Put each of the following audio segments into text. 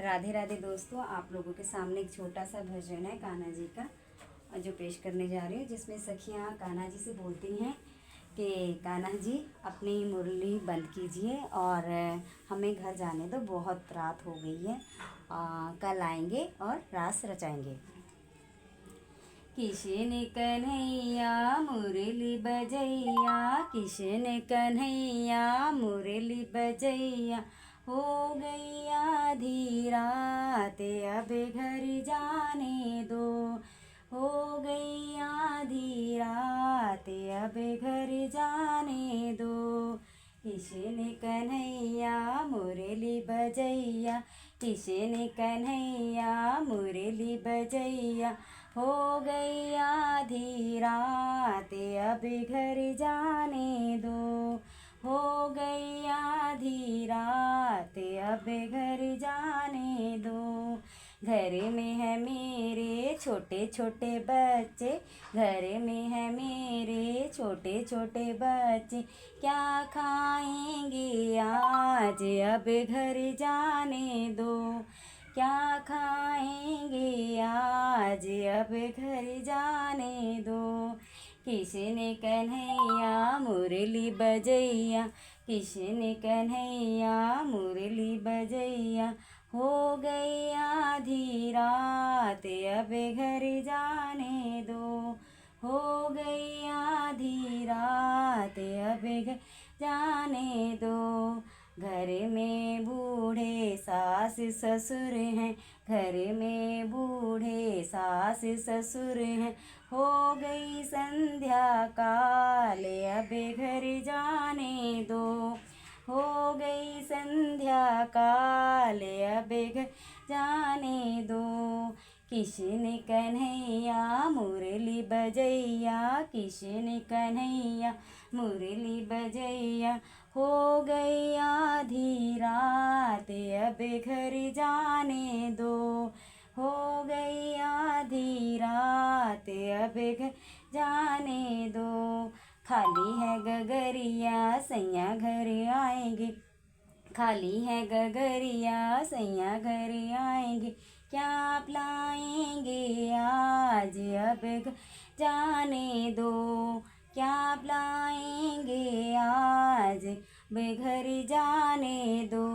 राधे राधे दोस्तों, आप लोगों के सामने एक छोटा सा भजन है कान्हा जी का जो पेश करने जा रही हूँ, जिसमें सखियाँ कान्हा जी से बोलती हैं कि कान्हा जी अपनी मुरली बंद कीजिए और हमें घर जाने दो, बहुत रात हो गई है। कल आएंगे और रास रचाएंगे। किशन कन्हैया मुरली बजैया, किशन कन्हैया मुरली बजैया, हो गई आधी रात अब घर जाने दो, हो गई आधी रात अब घर जाने दो। किशन कन्हैया मुरली बजैया, किशन कन्हैया मुरली बजैया, हो गई आधी रात अब घर जाने दो, हो गई आधी रात अब घर जाने दो। घर में है मेरे छोटे छोटे बच्चे, घर में है मेरे छोटे छोटे बच्चे, क्या खाएंगे आज अब घर जाने दो, क्या खाएंगे आज अब घर जाने दो। किशन कन्हैया मुरली बजैया, किशन कन्हैया मुरली बजैया, हो गई आधी रात अब घर जाने दो, हो गई आधी रात अब घर जाने दो। घर में बूढ़े सास ससुर हैं, घर में बूढ़े सास ससुर हैं, हो गई संध्या काल अब घर जाने दो, हो गई संध्या काल अब घर जाने दो। किशन कन्हैया मुरली बजैया, किशन कन्हैया मुरली बजैया, हो गई आधी रात अब घर जाने दो, हो गई आधी रात अब घर जाने दो। खाली है गगरिया सैया घर आएंगे, खाली है गगरिया सैया घर आएंगे, क्या आप लाएंगे आज अब घर जाने दो, क्या आप लाएंगे आज बेघर जाने दो।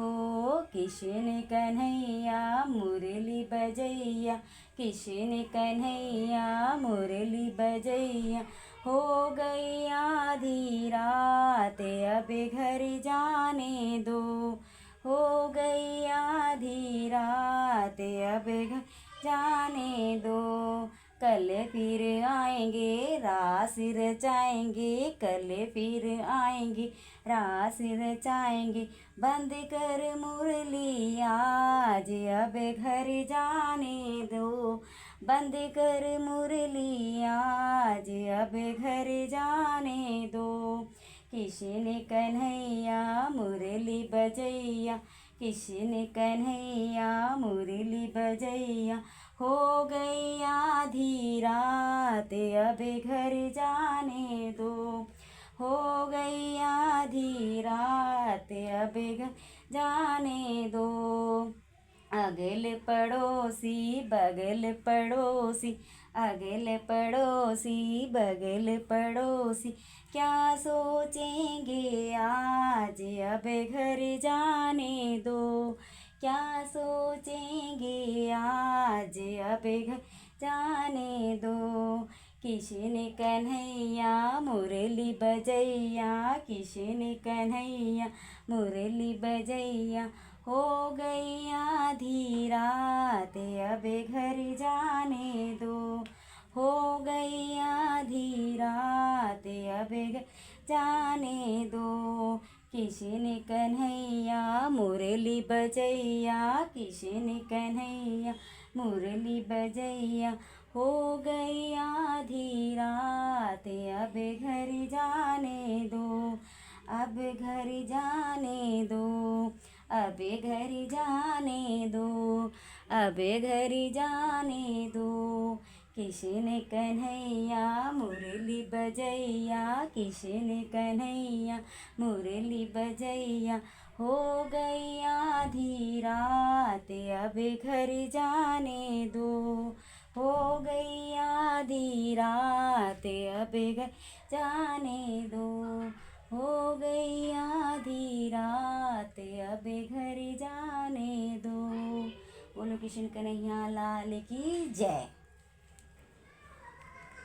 किशन कन्हैया मुरली बजैया, किशन कन्हैया मुरली बजैया, हो गई आधी रात अब घर जाने दो, हो गई आधी रात अब घर जाने दो। कल फिर आएंगे रास रचाएंगे, कल फिर आएंगे रास रचाएंगे, बंद कर मुरली आज अब घर जाने दो, बंद कर मुरली आज अब घर जाने दो। किशन कन्हैया मुरली बजैया, किशन कन्हैया मुरली बजैया, हो गई आधी रात अब घर जाने दो, हो गई आधी रात अब घर जाने दो। अगल पड़ोसी बगल पड़ोसी, अगल पड़ोसी बगल पड़ोसी, क्या सोचेंगे आज अब घर जाने दो, क्या सोचेंगे आज अब घर जाने दो। किशन कन्हैया मुरली बजैया, किशन कन्हैया मुरली बजैया, हो गई आधी रात अब घर जाने दो, हो गई आधी रात अब घर जाने दो। किशन कन्हैया मुरली बजैया, किशन कन्हैया मुरली बजैया, हो गई आधी रात अब घर जाने दो, अब घर जाने दो, अब घर जाने दो, अब घर जाने दो। किशन कन्हैया मुरली बजैया, किशन कन्हैया मुरली बजैया, हो गई आधी रात अब घर जाने दो, हो गई आधी रात अब घर जाने दो, हो गई आधी रात अब घर जाने दो। बोलो कृष्ण कन्हैया लाल की जय।